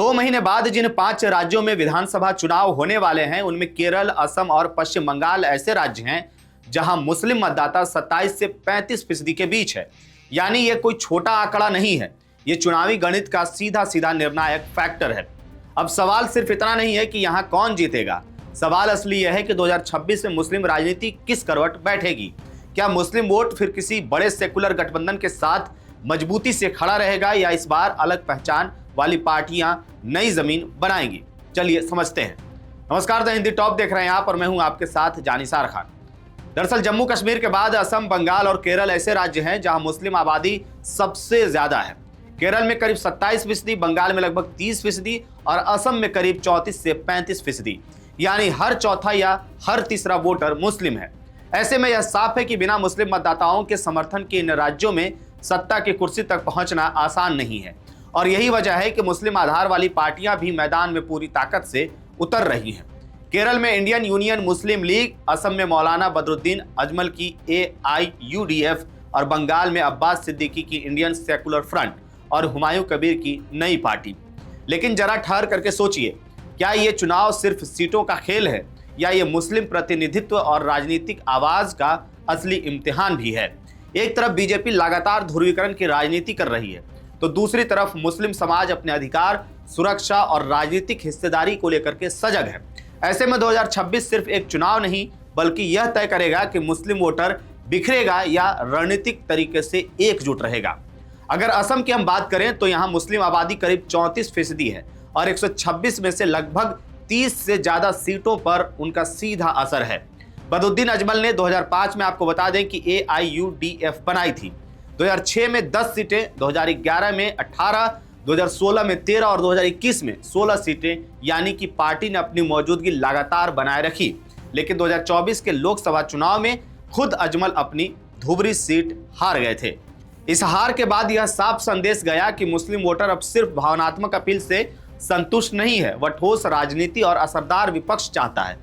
2 महीने बाद जिन 5 राज्यों में विधानसभा चुनाव होने वाले हैं उनमें केरल, असम और पश्चिम बंगाल ऐसे राज्य हैं जहां मुस्लिम मतदाता 27 से 35% के बीच है। यानी यह कोई छोटा आंकड़ा नहीं है, ये चुनावी गणित का सीधा सीधा निर्णायक फैक्टर है। अब सवाल सिर्फ इतना नहीं है कि यहां कौन जीतेगा, सवाल असली यह है कि 2026 में मुस्लिम राजनीति किस करवट बैठेगी। क्या मुस्लिम वोट फिर किसी बड़े सेकुलर गठबंधन के साथ मजबूती से खड़ा रहेगा या इस बार अलग पहचान वाली पार्टियां नई जमीन बनाएंगी? चलिए समझते हैं। नमस्कार, द हिंदी टॉप देख रहे हैं आप और मैं हूं आपके साथ जानिसार खान। दरअसल जम्मू कश्मीर के बाद असम, बंगाल और केरल ऐसे राज्य हैं जहां मुस्लिम आबादी सबसे ज्यादा है। केरल में करीब 27%, बंगाल में लगभग 30% और असम में करीब 34 से 35%, यानी हर चौथा या हर तीसरा वोटर मुस्लिम है। ऐसे में यह साफ है कि बिना मुस्लिम मतदाताओं के समर्थन के इन राज्यों में सत्ता की कुर्सी तक पहुंचना आसान नहीं है और यही वजह है कि मुस्लिम आधार वाली पार्टियां भी मैदान में पूरी ताकत से उतर रही हैं। केरल में इंडियन यूनियन मुस्लिम लीग, असम में मौलाना बदरुद्दीन अजमल की AIUDF और बंगाल में अब्बास सिद्दीकी की इंडियन सेकुलर फ्रंट और हुमायूं कबीर की नई पार्टी। लेकिन जरा ठहर करके सोचिए, क्या ये चुनाव सिर्फ सीटों का खेल है या ये मुस्लिम प्रतिनिधित्व और राजनीतिक आवाज का असली इम्तिहान भी है? एक तरफ बीजेपी लगातार ध्रुवीकरण की राजनीति कर रही है तो दूसरी तरफ मुस्लिम समाज अपने अधिकार, सुरक्षा और राजनीतिक हिस्सेदारी को लेकर के सजग है। ऐसे में 2026 सिर्फ एक चुनाव नहीं बल्कि यह तय करेगा कि मुस्लिम वोटर बिखरेगा या रणनीतिक तरीके से एकजुट रहेगा। अगर असम की हम बात करें तो यहाँ मुस्लिम आबादी करीब 34% है और 126 में से लगभग 30 से ज्यादा सीटों पर उनका सीधा असर है। बदरुद्दीन अजमल ने 2005 में आपको बता दें कि AIUDF बनाई थी। 2006 में 10 सीटें, 2011 में 18, 2016 में 13 और 2021 में 16 सीटें, यानी कि पार्टी ने अपनी मौजूदगी लगातार बनाए रखी। लेकिन 2024 के लोकसभा चुनाव में खुद अजमल अपनी धुबरी सीट हार गए थे। इस हार के बाद यह साफ संदेश गया कि मुस्लिम वोटर अब सिर्फ भावनात्मक अपील से संतुष्ट नहीं है, वह ठोस राजनीति और असरदार विपक्ष चाहता है।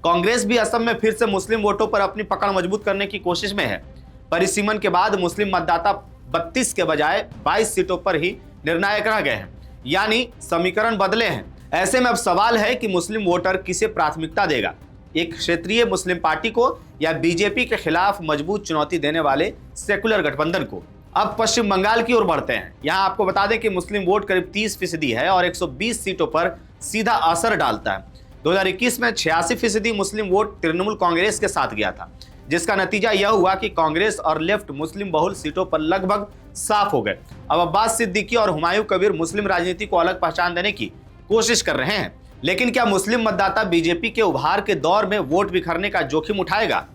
कांग्रेस भी असम में फिर से मुस्लिम वोटों पर अपनी पकड़ मजबूत करने की कोशिश में है। परिसीमन के बाद मुस्लिम मतदाता 32 के बजाय 22 सीटों पर ही निर्णायक रह गए हैं, यानी समीकरण बदले हैं। ऐसे में अब सवाल है कि मुस्लिम वोटर किसे प्राथमिकता देगा, एक क्षेत्रीय मुस्लिम पार्टी को या बीजेपी के खिलाफ मजबूत चुनौती देने वाले सेकुलर गठबंधन को। अब पश्चिम बंगाल की ओर बढ़ते हैं। यहाँ आपको बता दें कि मुस्लिम वोट करीब 30% है और 120 सीटों पर सीधा असर डालता है। 2021 में 86% मुस्लिम वोट तृणमूल कांग्रेस के साथ गया था, जिसका नतीजा यह हुआ कि कांग्रेस और लेफ्ट मुस्लिम बहुल सीटों पर लगभग साफ हो गए। अब अब्बास सिद्दीकी और हुमायूं कबीर मुस्लिम राजनीति को अलग पहचान देने की कोशिश कर रहे हैं। लेकिन क्या मुस्लिम मतदाता बीजेपी के उभार के दौर में वोट बिखरने का जोखिम उठाएगा?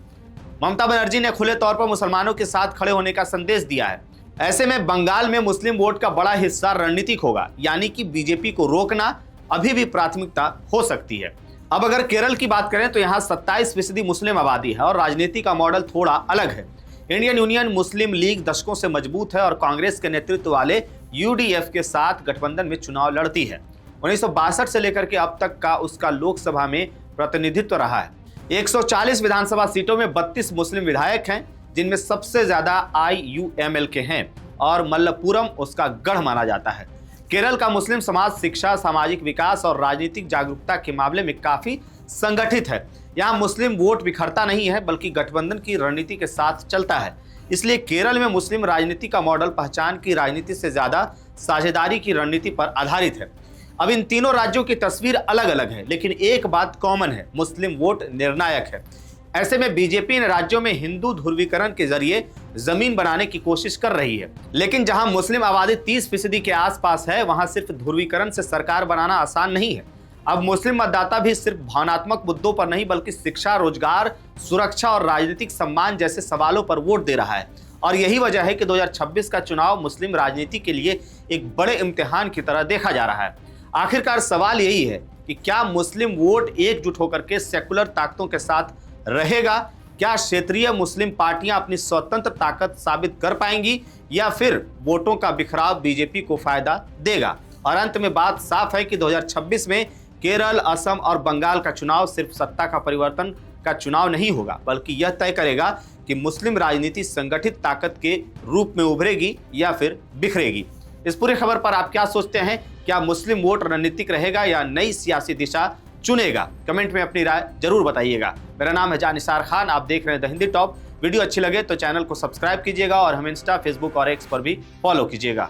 ममता बनर्जी ने खुले तौर पर मुसलमानों के साथ खड़े होने का संदेश दिया है। ऐसे में बंगाल में मुस्लिम वोट का बड़ा हिस्सा रणनीतिक होगा, यानी कि बीजेपी को रोकना अभी भी प्राथमिकता हो सकती है। अब अगर केरल की बात करें तो यहाँ 27% मुस्लिम आबादी है और राजनीति का मॉडल थोड़ा अलग है। इंडियन यूनियन मुस्लिम लीग दशकों से मजबूत है और कांग्रेस के नेतृत्व वाले UDF के साथ गठबंधन में चुनाव लड़ती है। 1962 से लेकर के अब तक का उसका लोकसभा में प्रतिनिधित्व रहा है। 140 विधानसभा सीटों में 32 मुस्लिम विधायक हैं, जिनमें सबसे ज्यादा IUML के हैं और मल्लपुरम उसका गढ़ माना जाता है। केरल का मुस्लिम समाज शिक्षा, सामाजिक विकास और राजनीतिक जागरूकता के मामले में काफी संगठित है। यहाँ मुस्लिम वोट बिखरता नहीं है बल्कि गठबंधन की रणनीति के साथ चलता है। इसलिए केरल में मुस्लिम राजनीति का मॉडल पहचान की राजनीति से ज्यादा साझेदारी की रणनीति पर आधारित है। अब इन तीनों राज्यों की तस्वीर अलग अलग है, लेकिन एक बात कॉमन है, मुस्लिम वोट निर्णायक है। ऐसे में बीजेपी इन राज्यों में हिंदू ध्रुवीकरण के जरिए जमीन बनाने की कोशिश कर रही है। लेकिन जहां मुस्लिम आबादी 30% के आसपास है, वहां सिर्फ ध्रुवीकरण से सरकार बनाना आसान नहीं है। अब मुस्लिम मतदाता भी सिर्फ भावनात्मक मुद्दों पर नहीं बल्कि शिक्षा, रोजगार, सुरक्षा और राजनीतिक सम्मान जैसे सवालों पर वोट दे रहा है। और यही वजह है कि 2026 का चुनाव मुस्लिम राजनीति के लिए एक बड़े इम्तिहान की तरह देखा जा रहा है। आखिरकार सवाल यही है कि क्या मुस्लिम वोट एकजुट होकर के सेकुलर ताकतों के साथ रहेगा? क्या क्षेत्रीय मुस्लिम पार्टियां अपनी स्वतंत्र ताकत साबित कर पाएंगी या फिर वोटों का बिखराव बीजेपी को फायदा देगा? और अंत में बात साफ है कि 2026 में केरल, असम और बंगाल का चुनाव सिर्फ सत्ता का परिवर्तन का चुनाव नहीं होगा, बल्कि यह तय करेगा कि मुस्लिम राजनीति संगठित ताकत के रूप में उभरेगी या फिर बिखरेगी। इस पूरी खबर पर आप क्या सोचते हैं, क्या मुस्लिम वोट रणनीतिक रहेगा या नई सियासी दिशा चुनेगा? कमेंट में अपनी राय जरूर बताइएगा। मेरा नाम है जानिसार खान, आप देख रहे हैं द हिंदी टॉप। वीडियो अच्छी लगे तो चैनल को सब्सक्राइब कीजिएगा और हमें इंस्टा, फेसबुक और एक्स पर भी फॉलो कीजिएगा।